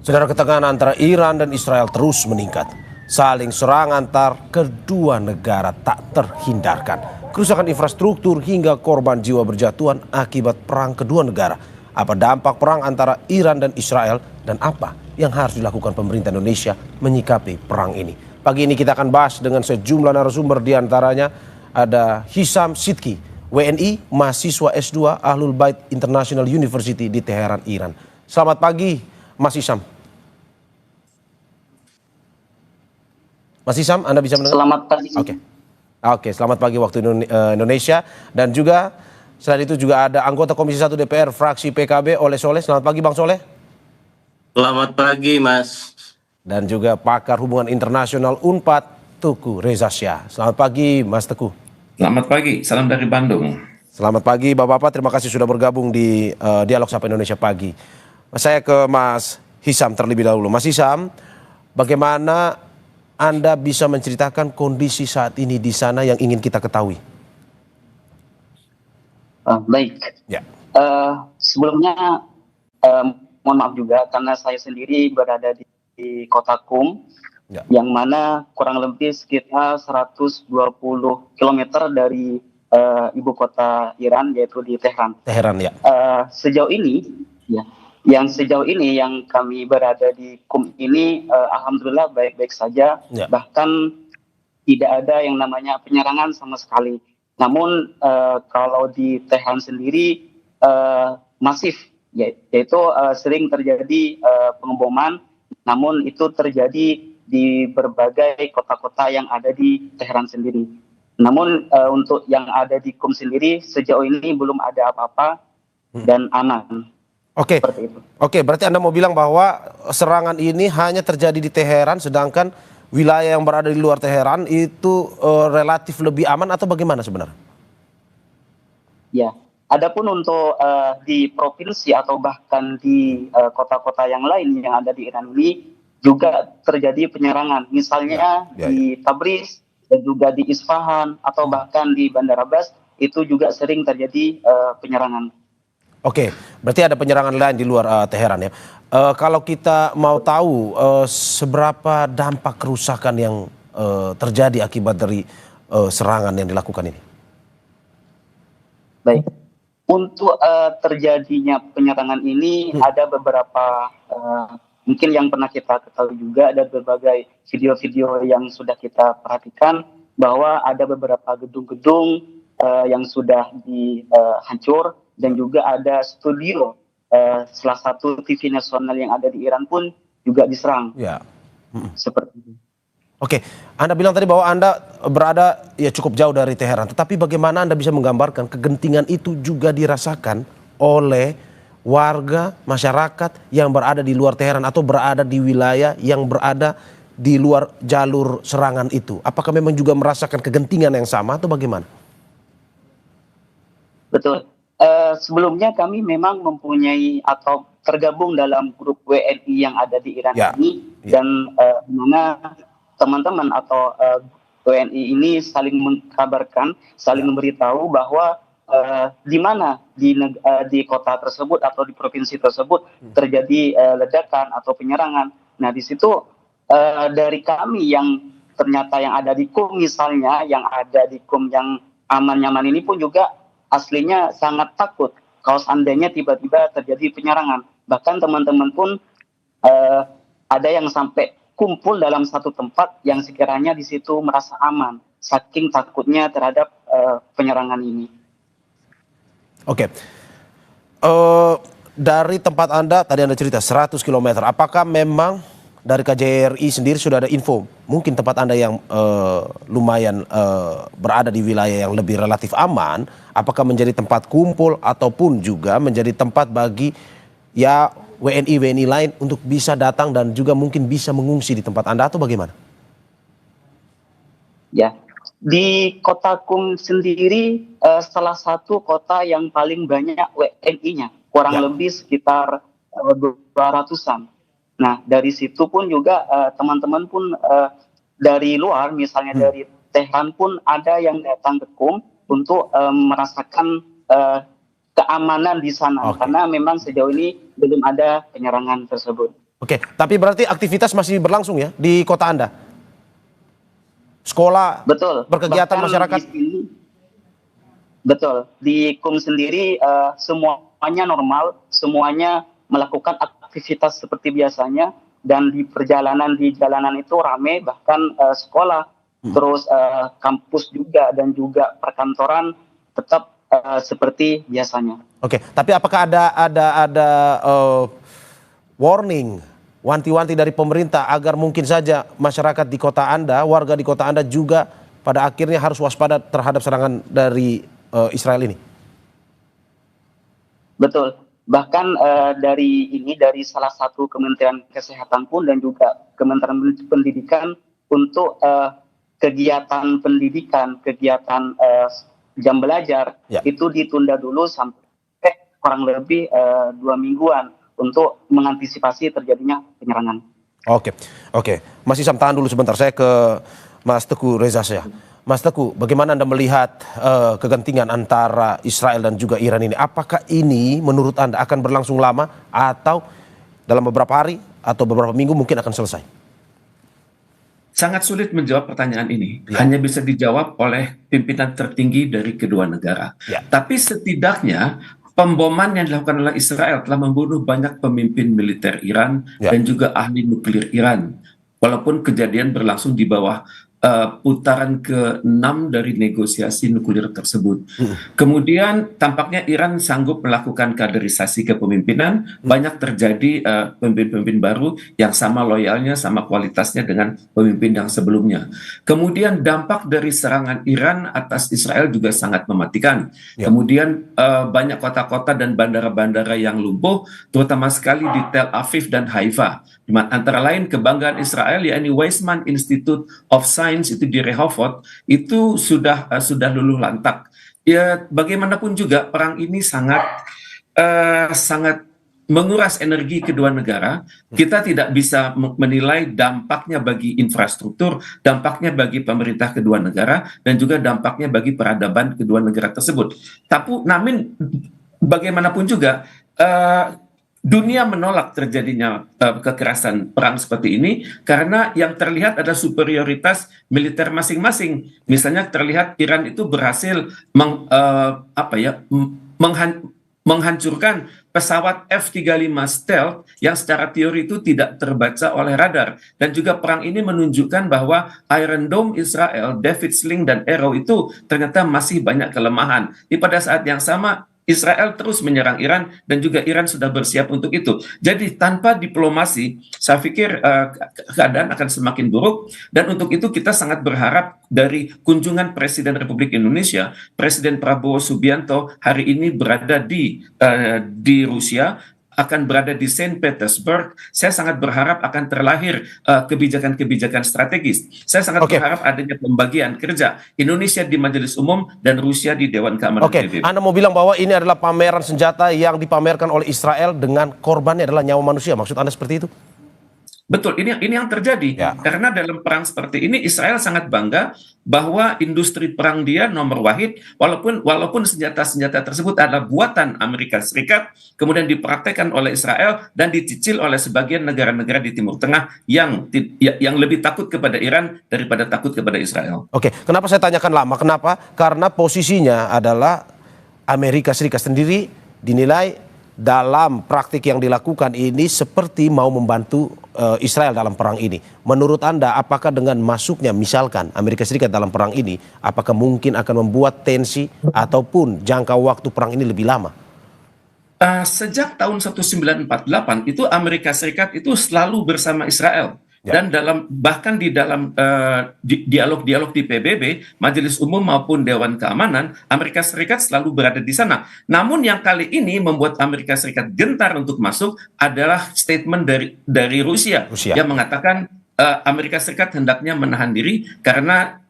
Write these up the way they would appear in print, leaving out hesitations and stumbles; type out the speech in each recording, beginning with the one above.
Saudara, ketegangan antara Iran dan Israel terus meningkat. Saling serang antar kedua negara tak terhindarkan. Kerusakan infrastruktur hingga korban jiwa berjatuhan akibat perang kedua negara. Apa dampak perang antara Iran dan Israel dan apa yang harus dilakukan pemerintah Indonesia menyikapi perang ini? Pagi ini kita akan bahas dengan sejumlah narasumber, di antaranya ada Hisam Sidki, WNI, mahasiswa S2 Ahlul Bait International University di Teheran, Iran. Selamat pagi, Mas Hisam. Mas Hisam, Anda bisa mendengar? Selamat pagi. Oke, selamat pagi waktu Indonesia. Dan juga selain itu juga ada anggota Komisi 1 DPR fraksi PKB Oleh Soleh. Selamat pagi Bang Soleh. Selamat pagi Mas. Dan juga pakar hubungan internasional UNPAD Teguh Reza Shah. Selamat pagi Mas Teguh. Selamat pagi, salam dari Bandung. Selamat pagi Bapak-Bapak, terima kasih sudah bergabung di Dialog Sapa Indonesia Pagi. Saya ke Mas Hisam terlebih dahulu. Mas Hisam, bagaimana Anda bisa menceritakan kondisi saat ini di sana yang ingin kita ketahui? Baik. Ya. Sebelumnya mohon maaf juga karena saya sendiri berada di kota Qum, Ya. yang mana kurang lebih sekitar 120 km dari ibu kota Iran, yaitu di Tehran. Teheran, ya. Sejauh ini, ya, sejauh ini yang kami berada di Qum ini, alhamdulillah baik-baik saja. Ya. Bahkan tidak ada yang namanya penyerangan sama sekali. Namun kalau di Tehran sendiri masif, yaitu sering terjadi pengeboman. Namun itu terjadi di berbagai kota-kota yang ada di Tehran sendiri. Namun untuk yang ada di Qum sendiri sejauh ini belum ada apa-apa dan aman. Oke. Seperti itu. Oke, berarti Anda mau bilang bahwa serangan ini hanya terjadi di Teheran, sedangkan wilayah yang berada di luar Teheran itu relatif lebih aman, atau bagaimana sebenarnya? Ya, adapun untuk di provinsi atau bahkan di kota-kota yang lain yang ada di Iran ini juga terjadi penyerangan. Misalnya di Tabriz dan juga di Isfahan atau bahkan di Bandar Abbas itu juga sering terjadi penyerangan. Oke, berarti ada penyerangan lain di luar Teheran, ya. Kalau kita mau tahu seberapa dampak kerusakan yang terjadi akibat dari serangan yang dilakukan ini? Baik, untuk terjadinya penyerangan ini ada beberapa, mungkin yang pernah kita ketahui juga, ada berbagai video-video yang sudah kita perhatikan bahwa ada beberapa gedung-gedung yang sudah dihancur. Dan juga ada studio salah satu TV nasional yang ada di Iran pun juga diserang. Ya. Seperti itu. Oke, Anda bilang tadi bahwa Anda berada ya cukup jauh dari Teheran. Tetapi bagaimana Anda bisa menggambarkan kegentingan itu juga dirasakan oleh warga masyarakat yang berada di luar Teheran atau berada di wilayah yang berada di luar jalur serangan itu? Apakah memang juga merasakan kegentingan yang sama atau bagaimana? Betul. Sebelumnya kami memang mempunyai atau tergabung dalam grup WNI yang ada di Iran ini, dan mana teman-teman atau WNI ini saling mengkabarkan, saling memberitahu bahwa di mana di kota tersebut atau di provinsi tersebut terjadi ledakan atau penyerangan. Nah, di situ dari kami yang ternyata yang ada di Qum misalnya, yang ada di Qum yang aman-nyaman ini pun juga aslinya sangat takut kalau seandainya tiba-tiba terjadi penyerangan. Bahkan teman-teman pun ada yang sampai kumpul dalam satu tempat yang sekiranya di situ merasa aman, saking takutnya terhadap penyerangan ini. Oke. Dari tempat Anda, tadi Anda cerita 100 km, apakah memang dari KJRI sendiri sudah ada info, mungkin tempat Anda yang lumayan berada di wilayah yang lebih relatif aman, apakah menjadi tempat kumpul ataupun juga menjadi tempat bagi ya WNI lain untuk bisa datang dan juga mungkin bisa mengungsi di tempat Anda, atau bagaimana? Ya, di kota Qum sendiri salah satu kota yang paling banyak WNI-nya, kurang lebih sekitar 200-an. Nah, dari situ pun juga teman-teman pun dari luar, misalnya dari Tehran pun ada yang datang ke Qum untuk merasakan keamanan di sana. Karena memang sejauh ini belum ada penyerangan tersebut. Oke, tapi berarti aktivitas masih berlangsung ya di kota Anda? Sekolah, Betul. berkegiatan Bahkan masyarakat? di sini, betul. Di KUM sendiri semuanya normal, semuanya melakukan aktivitas seperti biasanya, dan di jalanan itu ramai, bahkan sekolah, terus kampus juga, dan juga perkantoran tetap seperti biasanya. Oke, tapi apakah ada warning, wanti-wanti dari pemerintah agar mungkin saja masyarakat di kota Anda, warga di kota Anda juga pada akhirnya harus waspada terhadap serangan dari Israel ini? Betul. Bahkan dari salah satu Kementerian Kesehatan pun, dan juga Kementerian Pendidikan, untuk kegiatan pendidikan, kegiatan jam belajar, itu ditunda dulu sampai kurang lebih 2 mingguan untuk mengantisipasi terjadinya penyerangan. Oke. Mas Isam, tahan dulu sebentar. Saya ke Mas Teguh Reza Syah. Mas Teguh, bagaimana Anda melihat kegentingan antara Israel dan juga Iran ini? Apakah ini menurut Anda akan berlangsung lama atau dalam beberapa hari atau beberapa minggu mungkin akan selesai? Sangat sulit menjawab pertanyaan ini. Hanya bisa dijawab oleh pimpinan tertinggi dari kedua negara. Tapi setidaknya pemboman yang dilakukan oleh Israel telah membunuh banyak pemimpin militer Iran dan juga ahli nuklir Iran. Walaupun kejadian berlangsung di bawah putaran ke-6 dari negosiasi nuklir tersebut. Kemudian tampaknya Iran sanggup melakukan kaderisasi kepemimpinan, banyak terjadi pemimpin-pemimpin baru yang sama loyalnya, sama kualitasnya dengan pemimpin yang sebelumnya. Kemudian dampak dari serangan Iran atas Israel juga sangat mematikan. Kemudian banyak kota-kota dan bandara-bandara yang lumpuh, terutama sekali di Tel Aviv dan Haifa. Antara lain kebanggaan Israel, yakni Weizmann Institute of Science itu di Rehovot, itu sudah luluh lantak. Ya, bagaimanapun juga perang ini sangat menguras energi kedua negara. Kita tidak bisa menilai dampaknya bagi infrastruktur, dampaknya bagi pemerintah kedua negara, dan juga dampaknya bagi peradaban kedua negara tersebut. Namun bagaimanapun juga dunia menolak terjadinya kekerasan perang seperti ini karena yang terlihat ada superioritas militer masing-masing. Misalnya terlihat Iran itu berhasil menghancurkan pesawat F-35 stealth yang secara teori itu tidak terbaca oleh radar. Dan juga perang ini menunjukkan bahwa Iron Dome Israel, David Sling dan Arrow itu ternyata masih banyak kelemahan. Pada saat yang sama Israel terus menyerang Iran dan juga Iran sudah bersiap untuk itu. Jadi tanpa diplomasi, saya pikir keadaan akan semakin buruk, dan untuk itu kita sangat berharap dari kunjungan Presiden Republik Indonesia, Presiden Prabowo Subianto hari ini berada di Rusia, akan berada di Saint Petersburg. Saya sangat berharap akan terlahir kebijakan-kebijakan strategis. Saya sangat berharap adanya pembagian kerja Indonesia di Majelis Umum dan Rusia di Dewan Keamanan PBB. Anda mau bilang bahwa ini adalah pameran senjata yang dipamerkan oleh Israel dengan korbannya adalah nyawa manusia. Maksud Anda seperti itu? Betul, ini yang terjadi. Karena dalam perang seperti ini Israel sangat bangga bahwa industri perang dia nomor wahid, walaupun senjata-senjata tersebut adalah buatan Amerika Serikat, kemudian dipraktekkan oleh Israel dan dicicil oleh sebagian negara-negara di Timur Tengah yang lebih takut kepada Iran daripada takut kepada Israel. Kenapa saya tanyakan lama? Kenapa? Karena posisinya adalah Amerika Serikat sendiri dinilai dalam praktik yang dilakukan ini seperti mau membantu Israel dalam perang ini. Menurut Anda, apakah dengan masuknya misalkan Amerika Serikat dalam perang ini, apakah mungkin akan membuat tensi ataupun jangka waktu perang ini lebih lama? Sejak tahun 1948 itu Amerika Serikat itu selalu bersama Israel. Dan bahkan di dalam dialog-dialog di PBB, Majelis Umum maupun Dewan Keamanan, Amerika Serikat selalu berada di sana. Namun yang kali ini membuat Amerika Serikat gentar untuk masuk adalah statement dari Rusia yang mengatakan Amerika Serikat hendaknya menahan diri karena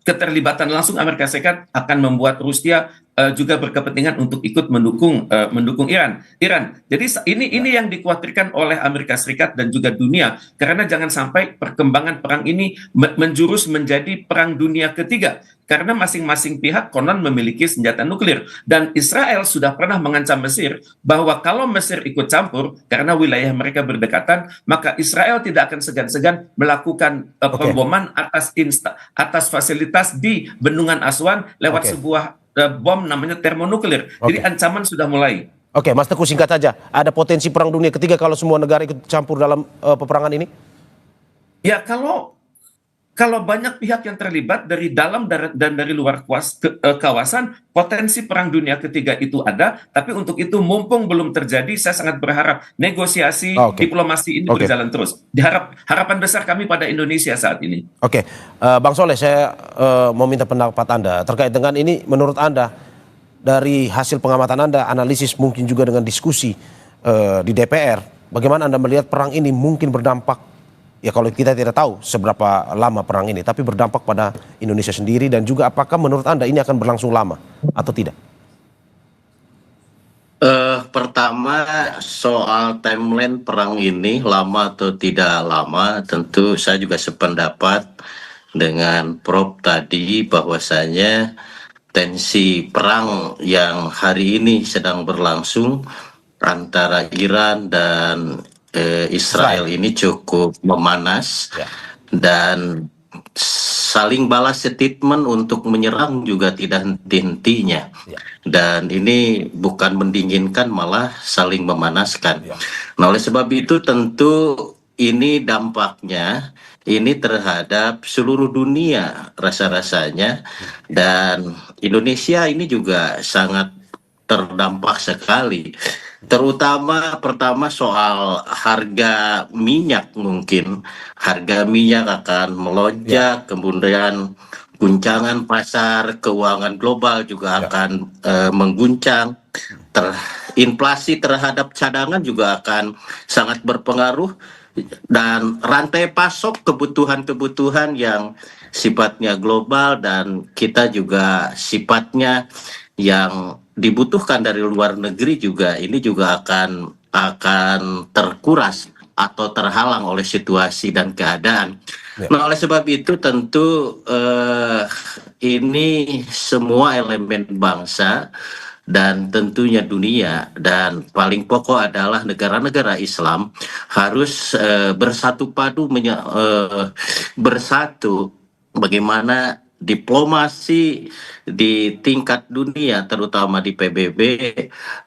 keterlibatan langsung Amerika Serikat akan membuat Rusia juga berkepentingan untuk ikut mendukung Iran. Jadi ini yang dikhawatirkan oleh Amerika Serikat dan juga dunia, karena jangan sampai perkembangan perang ini menjurus menjadi perang dunia ketiga, karena masing-masing pihak konon memiliki senjata nuklir, dan Israel sudah pernah mengancam Mesir bahwa kalau Mesir ikut campur karena wilayah mereka berdekatan, maka Israel tidak akan segan-segan melakukan pemboman atas fasilitas di Bendungan Aswan lewat sebuah bom namanya termonuklir. Jadi ancaman sudah mulai. Oke, Mas Teguh, singkat saja, ada potensi perang dunia ketiga kalau semua negara ikut campur dalam peperangan ini? Ya, kalau banyak pihak yang terlibat dari dalam dan dari luar kawasan, potensi perang dunia ketiga itu ada. Tapi untuk itu, mumpung belum terjadi, saya sangat berharap negosiasi diplomasi ini berjalan terus. Harapan besar kami pada Indonesia saat ini. Oke, Bang Soleh, saya mau minta pendapat Anda terkait dengan ini. Menurut Anda, dari hasil pengamatan Anda, analisis mungkin juga dengan diskusi di DPR, bagaimana Anda melihat perang ini mungkin berdampak? Ya, kalau kita tidak tahu seberapa lama perang ini, tapi berdampak pada Indonesia sendiri, dan juga apakah menurut Anda ini akan berlangsung lama atau tidak? Pertama, soal timeline perang ini lama atau tidak lama, tentu saya juga sependapat dengan Prof tadi, bahwasanya tensi perang yang hari ini sedang berlangsung antara Iran dan Israel ini cukup memanas, dan saling balas statement untuk menyerang juga tidak henti-hentinya, dan ini bukan mendinginkan, malah saling memanaskan. Nah, oleh sebab itu tentu ini dampaknya ini terhadap seluruh dunia rasa-rasanya, dan Indonesia ini juga sangat terdampak sekali. Terutama pertama soal harga minyak, mungkin harga minyak akan melonjak, kemudian guncangan pasar keuangan global juga akan mengguncang, inflasi terhadap cadangan juga akan sangat berpengaruh, dan rantai pasok kebutuhan-kebutuhan yang sifatnya global dan kita juga sifatnya yang dibutuhkan dari luar negeri juga, ini juga akan terkuras atau terhalang oleh situasi dan keadaan. Nah, oleh sebab itu tentu ini semua elemen bangsa dan tentunya dunia, dan paling pokok adalah negara-negara Islam harus bersatu padu bersatu bagaimana diplomasi di tingkat dunia, terutama di PBB,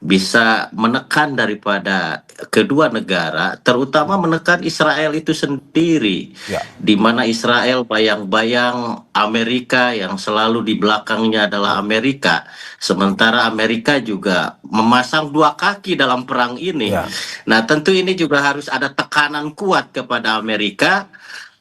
bisa menekan daripada kedua negara, terutama menekan Israel itu sendiri, di mana Israel bayang-bayang Amerika, yang selalu di belakangnya adalah Amerika, sementara Amerika juga memasang dua kaki dalam perang ini. Nah, tentu ini juga harus ada tekanan kuat kepada Amerika,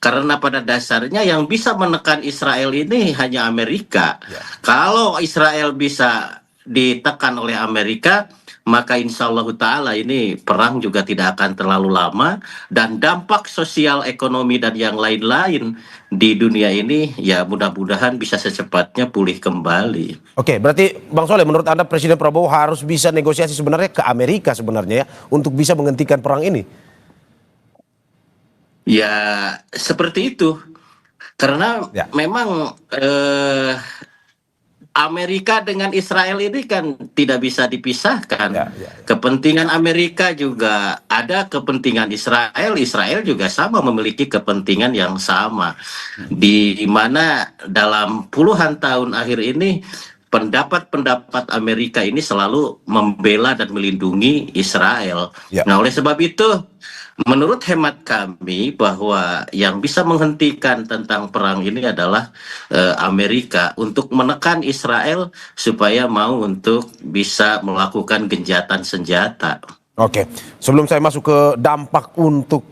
karena pada dasarnya yang bisa menekan Israel ini hanya Amerika. Kalau Israel bisa ditekan oleh Amerika, maka insya Allah ta'ala ini perang juga tidak akan terlalu lama, dan dampak sosial, ekonomi, dan yang lain-lain di dunia ini ya mudah-mudahan bisa secepatnya pulih kembali. Oke, berarti Bang Soleh, menurut Anda Presiden Prabowo harus bisa negosiasi sebenarnya ke Amerika sebenarnya ya, untuk bisa menghentikan perang ini? Ya, seperti itu. Karena memang Amerika dengan Israel ini kan tidak bisa dipisahkan. Kepentingan Amerika juga ada, kepentingan Israel. Israel juga sama memiliki kepentingan yang sama. Di mana dalam puluhan tahun akhir ini pendapat-pendapat Amerika ini selalu membela dan melindungi Israel. Nah, oleh sebab itu, menurut hemat kami bahwa yang bisa menghentikan tentang perang ini adalah Amerika, untuk menekan Israel supaya mau untuk bisa melakukan gencatan senjata. Oke, sebelum saya masuk ke dampak untuk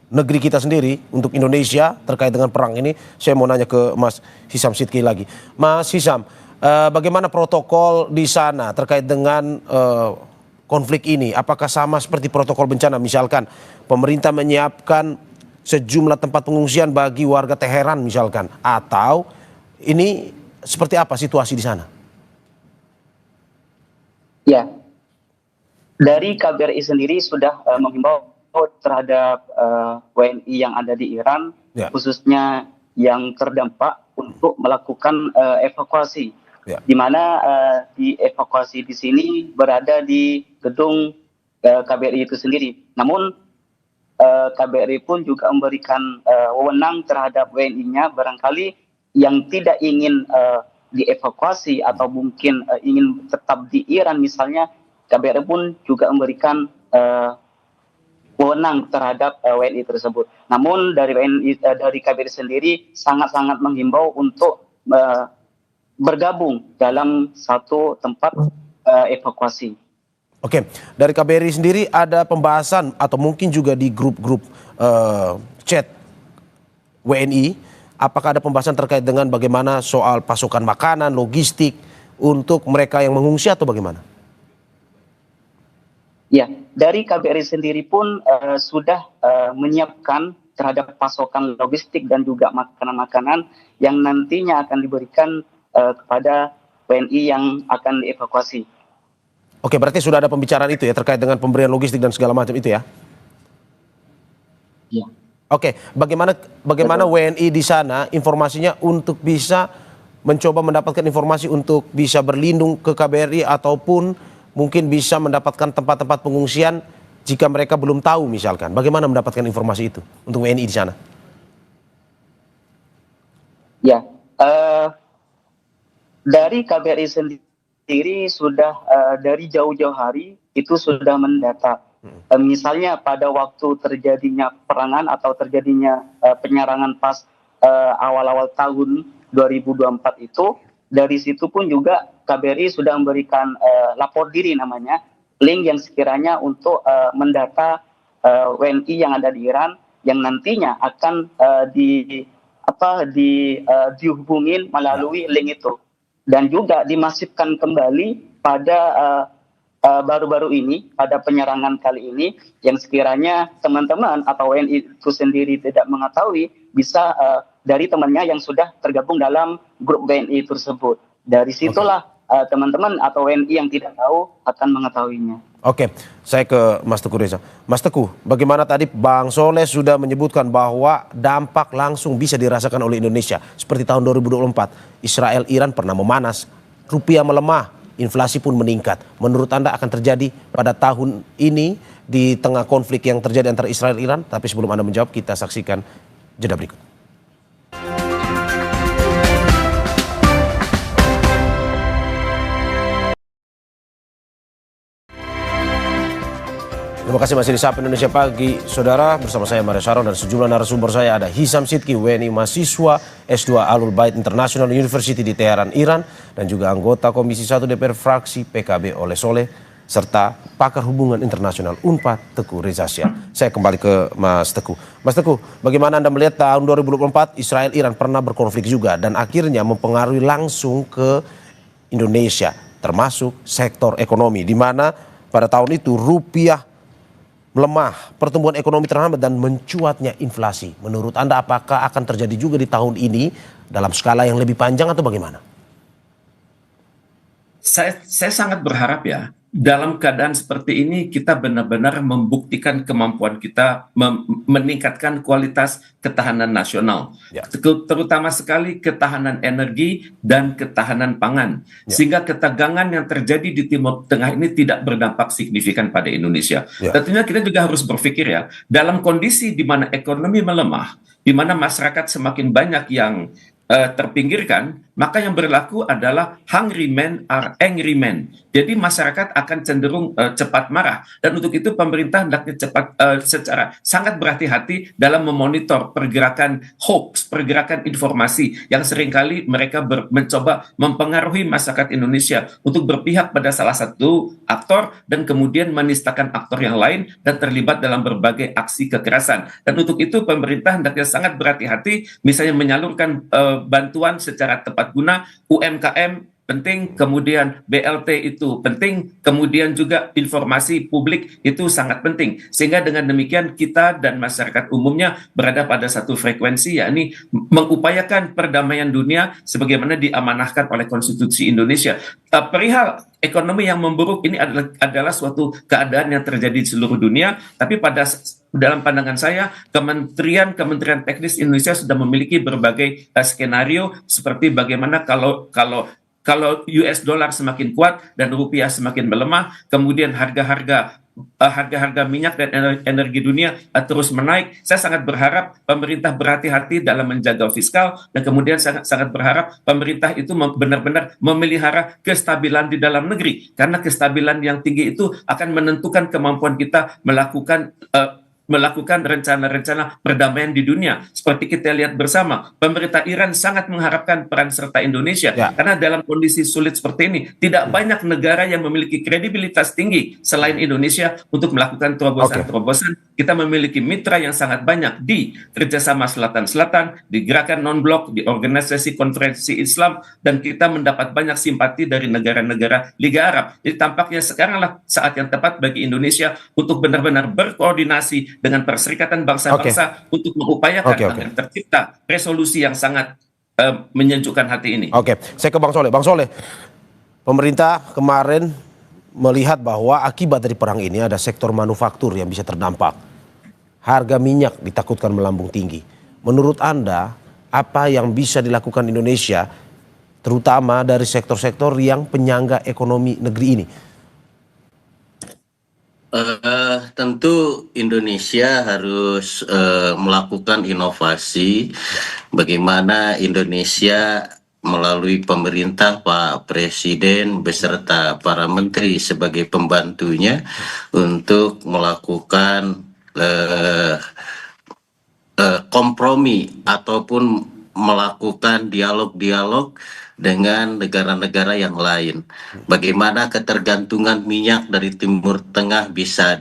negeri kita sendiri, untuk Indonesia terkait dengan perang ini, saya mau nanya ke Mas Hisam Sidki lagi. Mas Hisam, bagaimana protokol di sana terkait dengan konflik ini? Apakah sama seperti protokol bencana? Misalkan pemerintah menyiapkan sejumlah tempat pengungsian bagi warga Teheran misalkan, atau ini seperti apa situasi di sana? Ya, dari KBRI sendiri sudah menghimbau terhadap WNI yang ada di Iran, khususnya yang terdampak untuk melakukan evakuasi, di mana dievakuasi di sini berada di gedung KBRI itu sendiri. Namun KBRI pun juga memberikan wewenang terhadap WNI-nya barangkali yang tidak ingin dievakuasi atau mungkin ingin tetap di Iran misalnya, KBRI pun juga memberikan wewenang terhadap WNI tersebut. Namun dari dari KBRI sendiri sangat-sangat menghimbau untuk bergabung dalam satu tempat evakuasi. Oke, dari KBRI sendiri ada pembahasan atau mungkin juga di grup-grup chat WNI, apakah ada pembahasan terkait dengan bagaimana soal pasokan makanan, logistik untuk mereka yang mengungsi atau bagaimana? Ya, dari KBRI sendiri pun sudah menyiapkan terhadap pasokan logistik dan juga makanan-makanan yang nantinya akan diberikan kepada WNI yang akan dievakuasi. Oke, berarti sudah ada pembicaraan itu ya terkait dengan pemberian logistik dan segala macam itu ya? Ya. Oke, bagaimana WNI di sana informasinya untuk bisa mencoba mendapatkan informasi untuk bisa berlindung ke KBRI ataupun mungkin bisa mendapatkan tempat-tempat pengungsian jika mereka belum tahu misalkan. Bagaimana mendapatkan informasi itu untuk WNI di sana? Ya, dari KBRI sendiri sudah dari jauh-jauh hari itu sudah mendata. Misalnya pada waktu terjadinya perangan atau terjadinya penyerangan pas awal-awal tahun 2024 itu, dari situ pun juga KBRI sudah memberikan lapor diri namanya, link yang sekiranya untuk mendata WNI yang ada di Iran yang nantinya akan dihubungin melalui link itu, dan juga dimasifkan kembali pada baru-baru ini pada penyerangan kali ini yang sekiranya teman-teman atau WNI itu sendiri tidak mengetahui bisa dari temannya yang sudah tergabung dalam grup WNI tersebut. Dari situlah teman-teman atau WNI yang tidak tahu akan mengetahuinya. Oke, saya ke Mas Teguh Reza. Mas Teguh, bagaimana tadi Bang Soleh sudah menyebutkan bahwa dampak langsung bisa dirasakan oleh Indonesia. Seperti tahun 2024, Israel-Iran pernah memanas, rupiah melemah, inflasi pun meningkat. Menurut Anda akan terjadi pada tahun ini di tengah konflik yang terjadi antara Israel-Iran? Tapi sebelum Anda menjawab, kita saksikan jeda berikut. Terima kasih masih di Sapa Indonesia Pagi, saudara. Bersama saya Mario Saron dan sejumlah narasumber saya ada Hisam Sidki, WNI mahasiswa S2 Alul Bait International University di Teheran, Iran, dan juga anggota Komisi 1 DPR fraksi PKB Oleh Soleh, serta pakar hubungan internasional UNPAD Teguh Reza Syah. Saya kembali ke Mas Teguh. Mas Teguh, bagaimana Anda melihat tahun 2024 Israel-Iran pernah berkonflik juga dan akhirnya mempengaruhi langsung ke Indonesia, termasuk sektor ekonomi, di mana pada tahun itu rupiah melemah, pertumbuhan ekonomi terhambat dan mencuatnya inflasi. Menurut Anda apakah akan terjadi juga di tahun ini dalam skala yang lebih panjang atau bagaimana? Saya sangat berharap ya, dalam keadaan seperti ini kita benar-benar membuktikan kemampuan kita meningkatkan kualitas ketahanan nasional, terutama sekali ketahanan energi dan ketahanan pangan, sehingga ketegangan yang terjadi di Timur Tengah ini tidak berdampak signifikan pada Indonesia. Tentunya kita juga harus berpikir ya, dalam kondisi di mana ekonomi melemah, di mana masyarakat semakin banyak yang terpinggirkan, maka yang berlaku adalah hungry men are angry men. Jadi masyarakat akan cenderung cepat marah, dan untuk itu pemerintah hendaknya secara sangat berhati-hati dalam memonitor pergerakan hoax, pergerakan informasi yang seringkali mereka mencoba mempengaruhi masyarakat Indonesia untuk berpihak pada salah satu aktor dan kemudian menistakan aktor yang lain dan terlibat dalam berbagai aksi kekerasan. Dan untuk itu pemerintah hendaknya sangat berhati-hati, misalnya menyalurkan bantuan secara tepat guna, UMKM penting, kemudian BLT itu penting, kemudian juga informasi publik itu sangat penting. Sehingga dengan demikian kita dan masyarakat umumnya berada pada satu frekuensi, yakni mengupayakan perdamaian dunia sebagaimana diamanahkan oleh Konstitusi Indonesia. Perihal ekonomi yang memburuk ini adalah suatu keadaan yang terjadi di seluruh dunia, tapi dalam pandangan saya, kementerian teknis Indonesia sudah memiliki berbagai skenario seperti bagaimana kalau US dollar semakin kuat dan rupiah semakin melemah, kemudian harga-harga minyak dan energi dunia terus menaik. Saya sangat berharap pemerintah berhati-hati dalam menjaga fiskal, dan kemudian sangat berharap pemerintah itu benar-benar memelihara kestabilan di dalam negeri, karena kestabilan yang tinggi itu akan menentukan kemampuan kita melakukan rencana-rencana perdamaian di dunia. Seperti kita lihat bersama, pemerintah Iran sangat mengharapkan peran serta Indonesia, karena dalam kondisi sulit seperti ini, tidak banyak negara yang memiliki kredibilitas tinggi selain Indonesia untuk melakukan terobosan-terobosan. Kita memiliki mitra yang sangat banyak di kerjasama Selatan-Selatan, di gerakan non-blok, di organisasi konferensi Islam, dan kita mendapat banyak simpati dari negara-negara Liga Arab. Jadi tampaknya sekaranglah saat yang tepat bagi Indonesia untuk benar-benar berkoordinasi dengan Perserikatan Bangsa-Bangsa untuk mengupayakan agar tercipta resolusi yang sangat menyejukkan hati ini. Saya ke Bang Soleh. Bang Soleh, pemerintah kemarin melihat bahwa akibat dari perang ini ada sektor manufaktur yang bisa terdampak. Harga minyak ditakutkan melambung tinggi. Menurut Anda, apa yang bisa dilakukan Indonesia, terutama dari sektor-sektor yang penyangga ekonomi negeri ini? Tentu Indonesia harus melakukan inovasi. Bagaimana Indonesia melalui pemerintah, Pak Presiden beserta para menteri sebagai pembantunya untuk melakukan kompromi ataupun melakukan dialog-dialog dengan negara-negara yang lain. Bagaimana ketergantungan minyak dari Timur Tengah bisa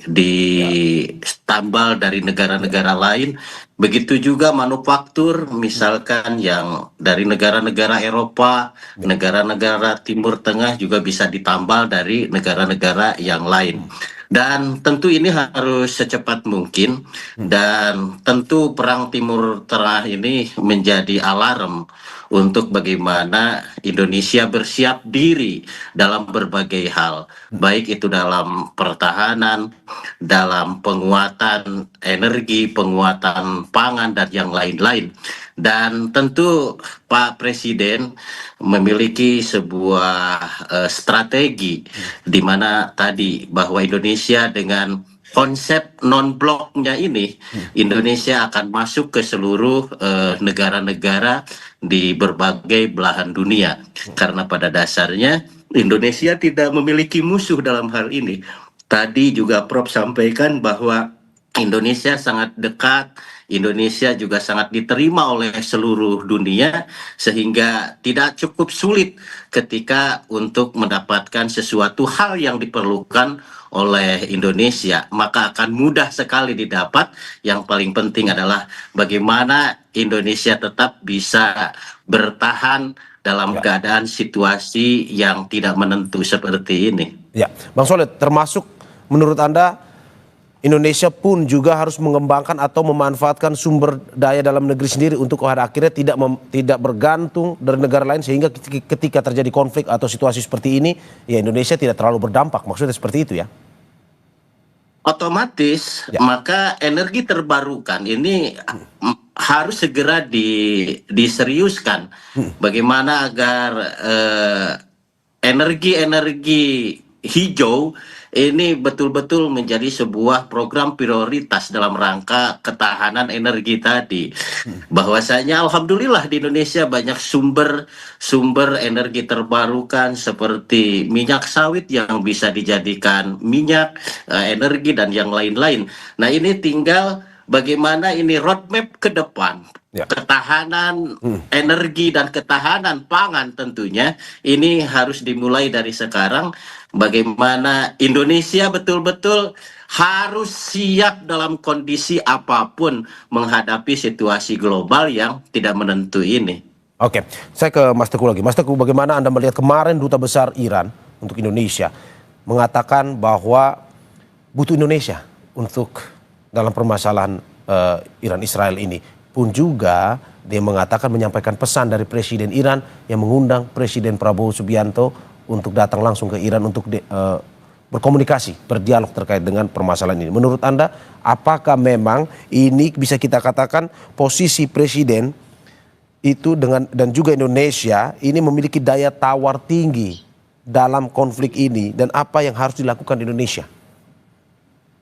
ditambal dari negara-negara lain. Begitu juga manufaktur, misalkan yang dari negara-negara Eropa, negara-negara Timur Tengah juga bisa ditambal dari negara-negara yang lain. Dan tentu ini harus secepat mungkin, dan tentu perang Timur Tengah ini menjadi alarm untuk bagaimana Indonesia bersiap diri dalam berbagai hal, baik itu dalam pertahanan, dalam penguatan energi, penguatan pangan, dan yang lain-lain. Dan tentu Pak Presiden memiliki sebuah strategi di mana tadi bahwa Indonesia dengan konsep non-bloknya ini, Indonesia akan masuk ke seluruh negara-negara di berbagai belahan dunia. Karena pada dasarnya Indonesia tidak memiliki musuh dalam hal ini. Tadi juga Prof sampaikan bahwa Indonesia sangat dekat, Indonesia juga sangat diterima oleh seluruh dunia, sehingga tidak cukup sulit ketika untuk mendapatkan sesuatu hal yang diperlukan oleh Indonesia, maka akan mudah sekali didapat. Yang paling penting adalah bagaimana Indonesia tetap bisa bertahan dalam keadaan situasi yang tidak menentu seperti ini. Ya, Bang Soleh, termasuk menurut Anda Indonesia pun juga harus mengembangkan atau memanfaatkan sumber daya dalam negeri sendiri untuk pada akhirnya tidak bergantung dari negara lain, sehingga ketika terjadi konflik atau situasi seperti ini, ya Indonesia tidak terlalu berdampak. Maksudnya seperti itu ya? Otomatis, maka energi terbarukan ini harus segera diseriuskan. Bagaimana agar energi-energi hijau ini betul-betul menjadi sebuah program prioritas dalam rangka ketahanan energi tadi. Bahwasanya alhamdulillah di Indonesia banyak sumber energi terbarukan seperti minyak sawit yang bisa dijadikan minyak, energi, dan yang lain-lain. Nah, ini tinggal bagaimana ini roadmap ke depan. Ketahanan energi dan ketahanan pangan tentunya ini harus dimulai dari sekarang. Bagaimana Indonesia betul-betul harus siap dalam kondisi apapun menghadapi situasi global yang tidak menentu ini. Oke, saya ke Mas Teguh lagi. Mas Teguh, bagaimana Anda melihat kemarin Duta Besar Iran untuk Indonesia mengatakan bahwa butuh Indonesia untuk dalam permasalahan Iran Israel ini. Pun juga dia mengatakan menyampaikan pesan dari Presiden Iran yang mengundang Presiden Prabowo Subianto untuk datang langsung ke Iran untuk berkomunikasi, berdialog terkait dengan permasalahan ini. Menurut Anda, apakah memang ini bisa kita katakan posisi Presiden itu dan juga Indonesia ini memiliki daya tawar tinggi dalam konflik ini, dan apa yang harus dilakukan Indonesia?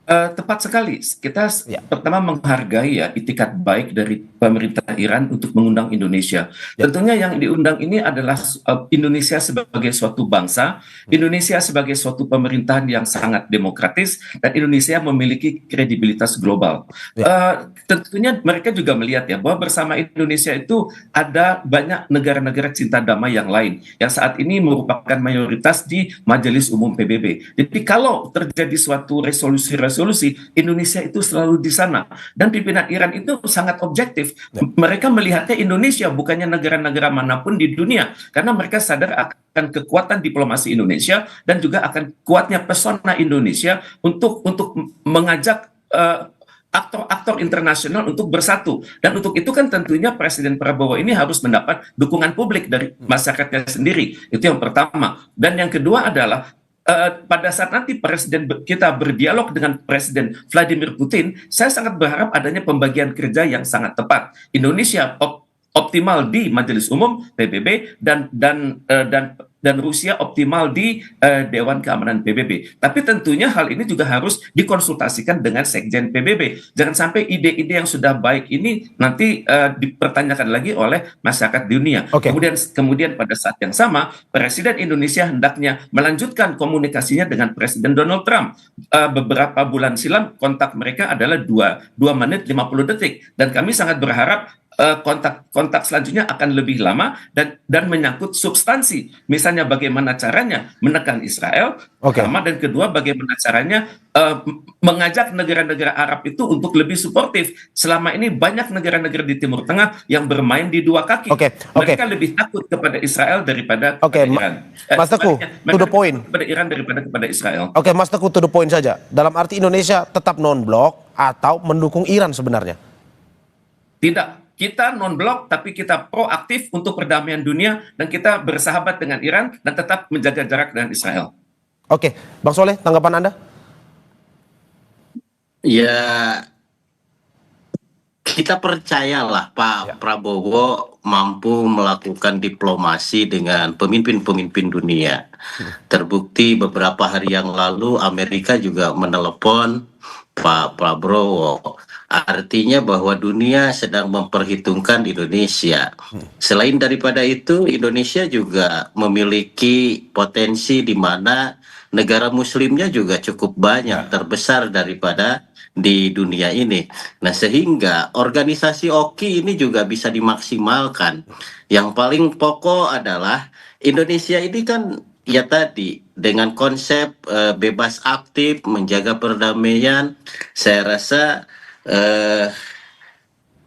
Tepat sekali. Kita pertama menghargai ya itikat baik dari pemerintah Iran untuk mengundang Indonesia. Tentunya yang diundang ini adalah Indonesia sebagai suatu bangsa, Indonesia sebagai suatu pemerintahan yang sangat demokratis, dan Indonesia memiliki kredibilitas global. Tentunya mereka juga melihat ya bahwa bersama Indonesia itu ada banyak negara-negara cinta damai yang lain yang saat ini merupakan mayoritas di Majelis Umum PBB. Jadi kalau terjadi suatu resolusi Indonesia itu selalu di sana, dan pimpinan Iran itu sangat objektif. Mereka melihatnya Indonesia bukannya negara-negara manapun di dunia, karena mereka sadar akan kekuatan diplomasi Indonesia dan juga akan kuatnya pesona Indonesia untuk mengajak aktor-aktor internasional untuk bersatu. Dan untuk itu kan tentunya Presiden Prabowo ini harus mendapat dukungan publik dari masyarakatnya sendiri. Itu yang pertama. Dan yang kedua adalah pada saat nanti Presiden kita berdialog dengan Presiden Vladimir Putin, saya sangat berharap adanya pembagian kerja yang sangat tepat. Indonesia optimal di Majelis Umum PBB dan Rusia optimal di Dewan Keamanan PBB. Tapi tentunya hal ini juga harus dikonsultasikan dengan Sekjen PBB. Jangan sampai ide-ide yang sudah baik ini nanti dipertanyakan lagi oleh masyarakat dunia. Kemudian pada saat yang sama, Presiden Indonesia hendaknya melanjutkan komunikasinya dengan Presiden Donald Trump. Beberapa bulan silam kontak mereka adalah 2 menit 50 detik. Dan kami sangat berharap kontak selanjutnya akan lebih lama dan menyangkut substansi. Misalnya bagaimana caranya menekan Israel, pertama, dan kedua bagaimana caranya mengajak negara-negara Arab itu untuk lebih suportif. Selama ini banyak negara-negara di Timur Tengah yang bermain di dua kaki. Mereka lebih takut kepada Israel daripada Iran. Mas Teguh, to the point. Kepada Iran daripada kepada Israel. Mas Teguh, to the point saja. Dalam arti Indonesia tetap non-blok atau mendukung Iran sebenarnya? Tidak. Kita non-blok, tapi kita proaktif untuk perdamaian dunia, dan kita bersahabat dengan Iran dan tetap menjaga jarak dengan Israel. Bang Soleh, tanggapan Anda? Ya, kita percayalah Pak Prabowo mampu melakukan diplomasi dengan pemimpin-pemimpin dunia. Terbukti beberapa hari yang lalu Amerika juga menelepon Pak Prabowo. Artinya bahwa dunia sedang memperhitungkan Indonesia. Selain daripada itu, Indonesia juga memiliki potensi di mana negara muslimnya juga cukup banyak, terbesar daripada di dunia ini. Nah, sehingga organisasi OKI ini juga bisa dimaksimalkan. Yang paling pokok adalah Indonesia ini kan ya tadi dengan konsep bebas aktif, menjaga perdamaian, saya rasa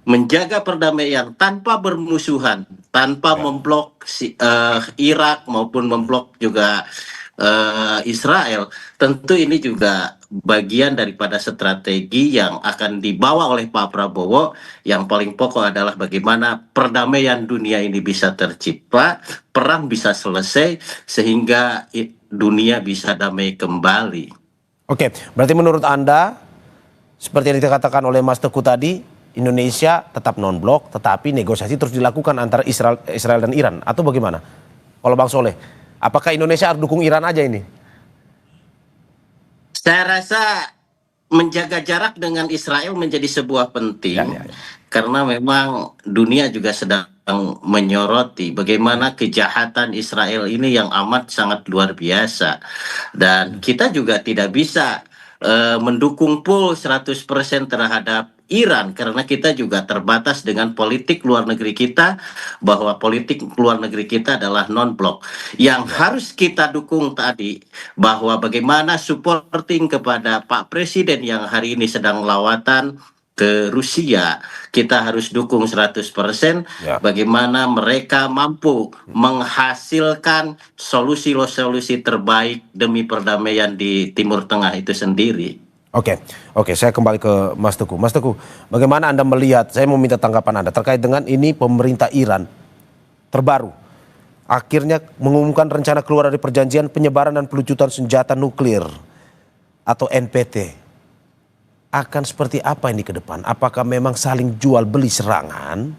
menjaga perdamaian tanpa bermusuhan, tanpa memblok Irak maupun memblok juga Israel, tentu ini juga bagian daripada strategi yang akan dibawa oleh Pak Prabowo. Yang paling pokok adalah bagaimana perdamaian dunia ini bisa tercipta, perang bisa selesai, sehingga dunia bisa damai kembali. Berarti menurut Anda, seperti yang dikatakan oleh Mas Teguh tadi, Indonesia tetap non-blok, tetapi negosiasi terus dilakukan antara Israel dan Iran, atau bagaimana? Kalau Bang Soleh, apakah Indonesia harus dukung Iran aja ini? Saya rasa menjaga jarak dengan Israel menjadi sebuah penting, karena memang dunia juga sedang menyoroti bagaimana kejahatan Israel ini yang amat sangat luar biasa, dan kita juga tidak bisa mendukung full 100% terhadap Iran, karena kita juga terbatas dengan politik luar negeri kita, bahwa politik luar negeri kita adalah non-blok. Yang harus kita dukung tadi, bahwa bagaimana supporting kepada Pak Presiden yang hari ini sedang lawatan ke Rusia, kita harus dukung 100%. Bagaimana mereka mampu menghasilkan solusi-solusi terbaik demi perdamaian di Timur Tengah itu sendiri. Oke, saya kembali ke Mas Teguh. Mas Teguh, bagaimana Anda melihat, saya mau minta tanggapan Anda terkait dengan ini pemerintah Iran terbaru akhirnya mengumumkan rencana keluar dari perjanjian penyebaran dan pelucutan senjata nuklir atau NPT. Akan seperti apa ini ke depan? Apakah memang saling jual beli serangan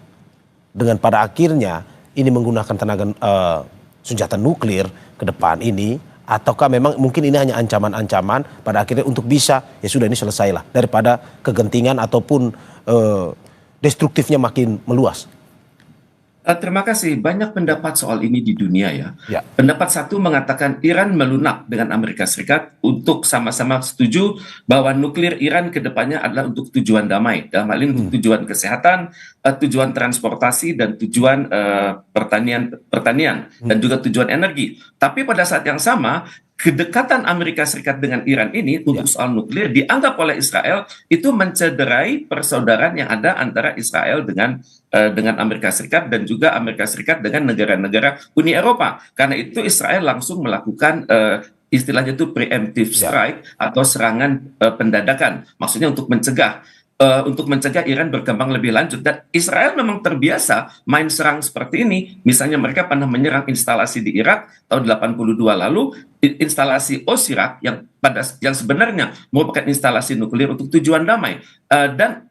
dengan pada akhirnya ini menggunakan tenaga senjata nuklir ke depan ini, ataukah memang mungkin ini hanya ancaman-ancaman pada akhirnya untuk bisa ya sudah ini selesailah daripada kegentingan ataupun destruktifnya makin meluas? Terima kasih. Banyak pendapat soal ini di dunia ya. Pendapat satu mengatakan Iran melunak dengan Amerika Serikat untuk sama-sama setuju bahwa nuklir Iran ke depannya adalah untuk tujuan damai. Dalam hal ini untuk tujuan kesehatan, tujuan transportasi, dan tujuan pertanian dan juga tujuan energi. Tapi pada saat yang sama, kedekatan Amerika Serikat dengan Iran ini untuk soal nuklir dianggap oleh Israel itu mencederai persaudaraan yang ada antara Israel dengan Amerika Serikat dan juga Amerika Serikat dengan negara-negara Uni Eropa. Karena itu Israel langsung melakukan istilahnya itu preemptive strike atau serangan pendadakan. Maksudnya untuk mencegah Iran berkembang lebih lanjut. Dan Israel memang terbiasa main serang seperti ini. Misalnya mereka pernah menyerang instalasi di Irak tahun 82 lalu, instalasi Osirak yang sebenarnya merupakan instalasi nuklir untuk tujuan damai.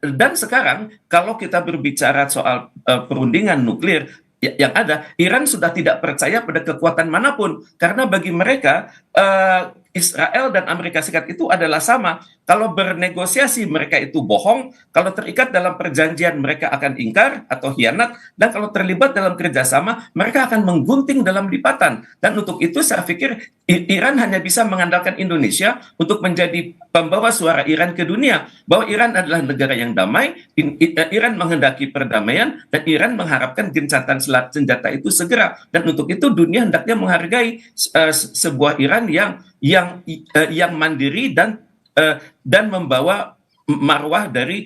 Dan sekarang kalau kita berbicara soal perundingan nuklir yang ada, Iran sudah tidak percaya pada kekuatan manapun karena bagi mereka Israel dan Amerika Serikat itu adalah sama. Kalau bernegosiasi mereka itu bohong, kalau terikat dalam perjanjian mereka akan ingkar atau khianat, dan kalau terlibat dalam kerjasama mereka akan menggunting dalam lipatan. Dan untuk itu saya pikir Iran hanya bisa mengandalkan Indonesia untuk menjadi pembawa suara Iran ke dunia, bahwa Iran adalah negara yang damai, Iran menghendaki perdamaian, dan Iran mengharapkan gencatan senjata itu segera. Dan untuk itu dunia hendaknya menghargai sebuah Iran yang mandiri dan membawa marwah dari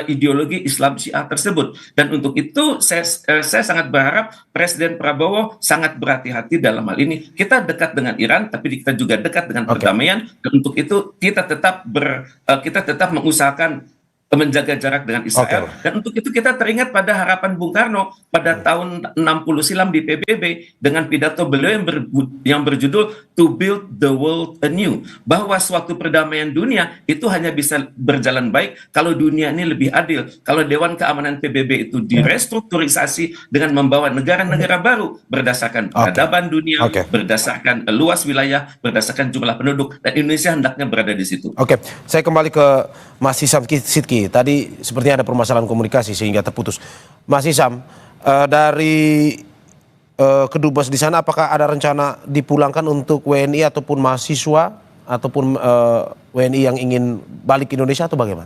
ideologi Islam Syiah tersebut. Dan untuk itu saya sangat berharap Presiden Prabowo sangat berhati-hati dalam hal ini. Kita dekat dengan Iran, tapi kita juga dekat dengan perdamaian. Dan untuk itu kita tetap mengusahakan menjaga jarak dengan Israel. Dan untuk itu kita teringat pada harapan Bung Karno pada tahun 60 silam di PBB dengan pidato beliau yang berjudul To Build the World Anew, bahwa suatu perdamaian dunia itu hanya bisa berjalan baik kalau dunia ini lebih adil, kalau Dewan Keamanan PBB itu direstrukturisasi dengan membawa negara-negara baru berdasarkan peradaban dunia, berdasarkan luas wilayah, berdasarkan jumlah penduduk, dan Indonesia hendaknya berada di situ. Saya kembali ke Mas Hisam Sidki. Tadi sepertinya ada permasalahan komunikasi sehingga terputus. Mas Hisam, dari kedubes di sana apakah ada rencana dipulangkan untuk WNI ataupun mahasiswa ataupun WNI yang ingin balik ke Indonesia atau bagaimana?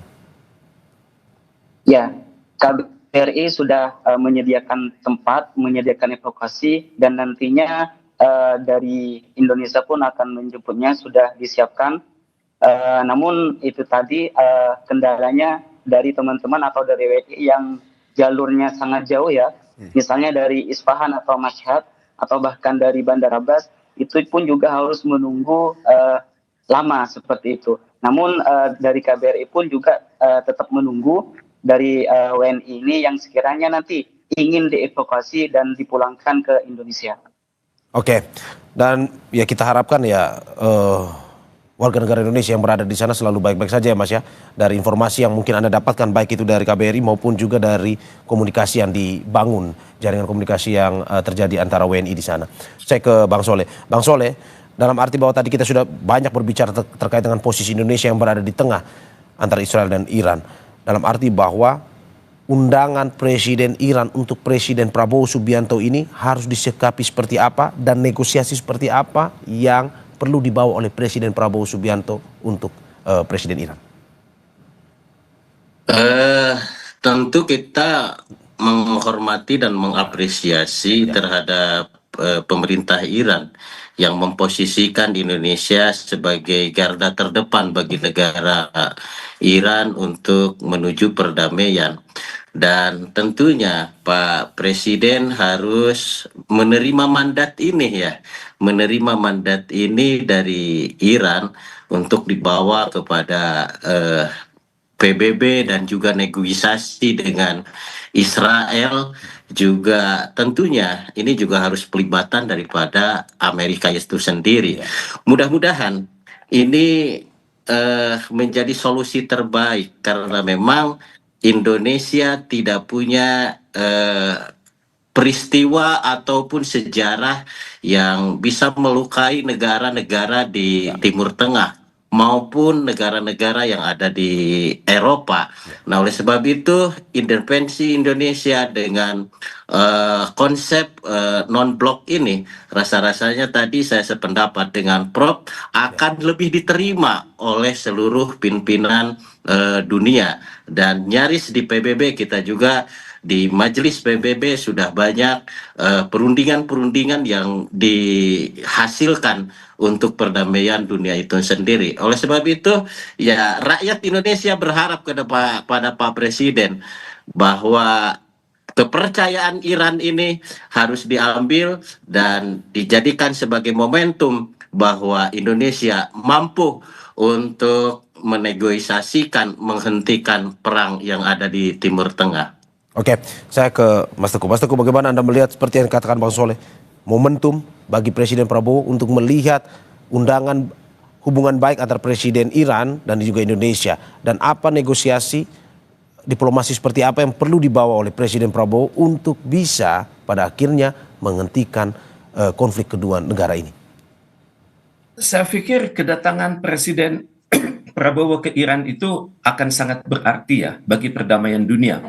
Ya, KBRI sudah menyediakan tempat, menyediakan evakuasi, dan nantinya dari Indonesia pun akan menjemputnya, sudah disiapkan. Namun itu tadi kendalanya dari teman-teman atau dari WNI yang jalurnya sangat jauh ya, misalnya dari Isfahan atau Mashhad atau bahkan dari Bandar Abbas, itu pun juga harus menunggu lama seperti itu. Namun dari KBRI pun juga tetap menunggu dari WNI ini yang sekiranya nanti ingin dievakuasi dan dipulangkan ke Indonesia. Dan ya kita harapkan ya warga negara Indonesia yang berada di sana selalu baik-baik saja ya Mas ya. Dari informasi yang mungkin Anda dapatkan baik itu dari KBRI maupun juga dari komunikasi yang dibangun, jaringan komunikasi yang terjadi antara WNI di sana. Saya ke Bang Soleh. Bang Soleh, dalam arti bahwa tadi kita sudah banyak berbicara terkait dengan posisi Indonesia yang berada di tengah antara Israel dan Iran. Dalam arti bahwa undangan Presiden Iran untuk Presiden Prabowo Subianto ini harus disikapi seperti apa dan negosiasi seperti apa yang perlu dibawa oleh Presiden Prabowo Subianto untuk Presiden Iran? Tentu kita menghormati dan mengapresiasi terhadap pemerintah Iran yang memposisikan Indonesia sebagai garda terdepan bagi negara Iran untuk menuju perdamaian. Dan tentunya Pak Presiden harus menerima mandat ini ya, menerima mandat ini dari Iran untuk dibawa kepada PBB dan juga negosiasi dengan Israel, juga tentunya ini juga harus pelibatan daripada Amerika itu sendiri. Mudah-mudahan ini menjadi solusi terbaik karena memang Indonesia tidak punya peristiwa ataupun sejarah yang bisa melukai negara-negara di Timur Tengah maupun negara-negara yang ada di Eropa. Nah, oleh sebab itu intervensi Indonesia dengan konsep non-blok ini, rasa-rasanya tadi saya sependapat dengan Prof akan lebih diterima oleh seluruh pimpinan dunia, dan nyaris di PBB kita juga di majelis PBB sudah banyak perundingan-perundingan yang dihasilkan untuk perdamaian dunia itu sendiri. Oleh sebab itu, ya rakyat Indonesia berharap pada Pak Presiden bahwa kepercayaan Iran ini harus diambil dan dijadikan sebagai momentum bahwa Indonesia mampu untuk menegosiasikan, menghentikan perang yang ada di Timur Tengah. Oke, saya ke Mas Teguh. Mas Teguh, bagaimana Anda melihat seperti yang dikatakan Bang Soleh, momentum bagi Presiden Prabowo untuk melihat undangan hubungan baik antara Presiden Iran dan juga Indonesia, dan apa negosiasi diplomasi seperti apa yang perlu dibawa oleh Presiden Prabowo untuk bisa pada akhirnya menghentikan konflik kedua negara ini? Saya pikir kedatangan Presiden Prabowo ke Iran itu akan sangat berarti ya bagi perdamaian dunia,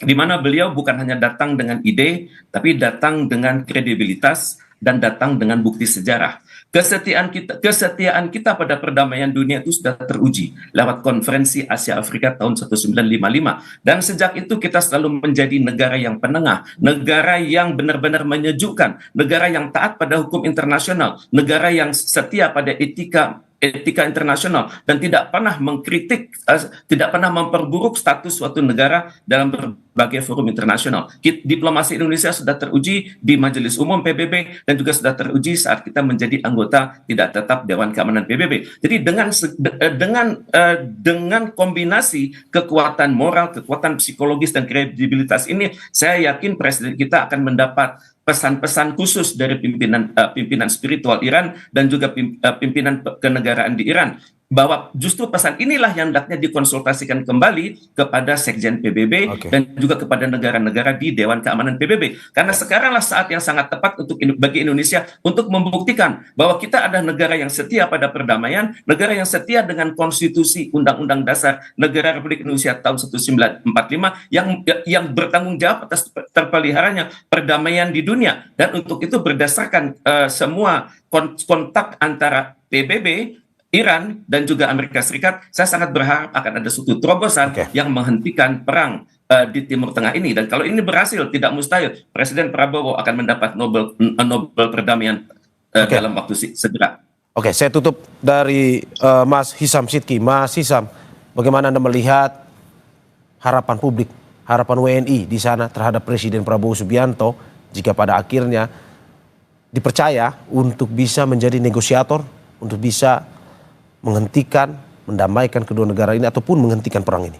di mana beliau bukan hanya datang dengan ide, tapi datang dengan kredibilitas dan datang dengan bukti sejarah. Kesetiaan kita pada perdamaian dunia itu sudah teruji lewat konferensi Asia Afrika tahun 1955, dan sejak itu kita selalu menjadi negara yang penengah, negara yang benar-benar menyejukkan, negara yang taat pada hukum internasional, negara yang setia pada etika internasional, dan tidak pernah mengkritik, tidak pernah memperburuk status suatu negara dalam berbagai forum internasional. Diplomasi Indonesia sudah teruji di Majelis Umum PBB dan juga sudah teruji saat kita menjadi anggota tidak tetap Dewan Keamanan PBB. Jadi dengan kombinasi kekuatan moral, kekuatan psikologis dan kredibilitas ini, saya yakin Presiden kita akan mendapat pesan-pesan khusus dari pimpinan spiritual Iran dan juga pimpinan kenegaraan di Iran, bahwa justru pesan inilah yang hendaknya dikonsultasikan kembali kepada Sekjen PBB dan juga kepada negara-negara di Dewan Keamanan PBB. Karena sekaranglah saat yang sangat tepat bagi Indonesia untuk membuktikan bahwa kita adalah negara yang setia pada perdamaian, negara yang setia dengan konstitusi Undang-Undang Dasar Negara Republik Indonesia tahun 1945 yang bertanggung jawab atas terpeliharanya perdamaian di dunia. Dan untuk itu berdasarkan semua kontak antara PBB, Iran dan juga Amerika Serikat, saya sangat berharap akan ada suatu terobosan yang menghentikan perang di Timur Tengah ini. Dan kalau ini berhasil, tidak mustahil Presiden Prabowo akan mendapat Nobel perdamaian dalam waktu segera. Oke, saya tutup dari Mas Hisam Sidki. Mas Hisam, bagaimana Anda melihat harapan publik, harapan WNI di sana terhadap Presiden Prabowo Subianto jika pada akhirnya dipercaya untuk bisa menjadi negosiator, untuk bisa menghentikan, mendamaikan kedua negara ini ataupun menghentikan perang ini?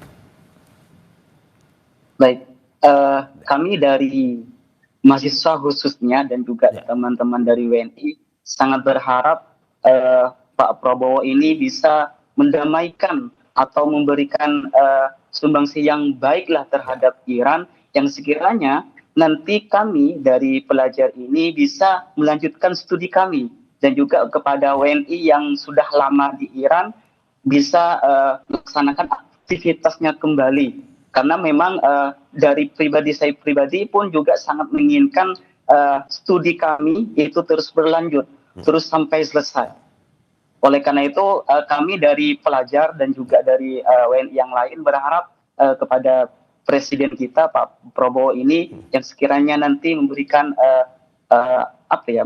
Baik, kami dari mahasiswa khususnya dan juga teman-teman dari WNI sangat berharap Pak Prabowo ini bisa mendamaikan atau memberikan sumbangsi yang baiklah terhadap Iran, yang sekiranya nanti kami dari pelajar ini bisa melanjutkan studi kami, dan juga kepada WNI yang sudah lama di Iran bisa melaksanakan aktivitasnya kembali. Karena memang dari saya pribadi pun juga sangat menginginkan studi kami itu terus berlanjut, terus sampai selesai. Oleh karena itu kami dari pelajar dan juga dari WNI yang lain berharap kepada Presiden kita Pak Prabowo ini yang sekiranya nanti memberikan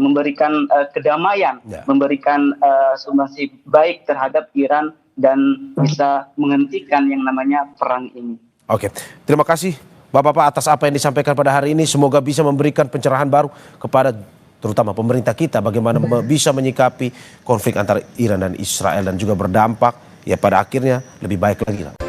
memberikan kedamaian, memberikan sumbangsi baik terhadap Iran dan bisa menghentikan yang namanya perang ini. Oke, terima kasih Bapak-Bapak atas apa yang disampaikan pada hari ini. Semoga bisa memberikan pencerahan baru kepada terutama pemerintah kita bagaimana bisa menyikapi konflik antara Iran dan Israel dan juga berdampak ya pada akhirnya lebih baik lagi.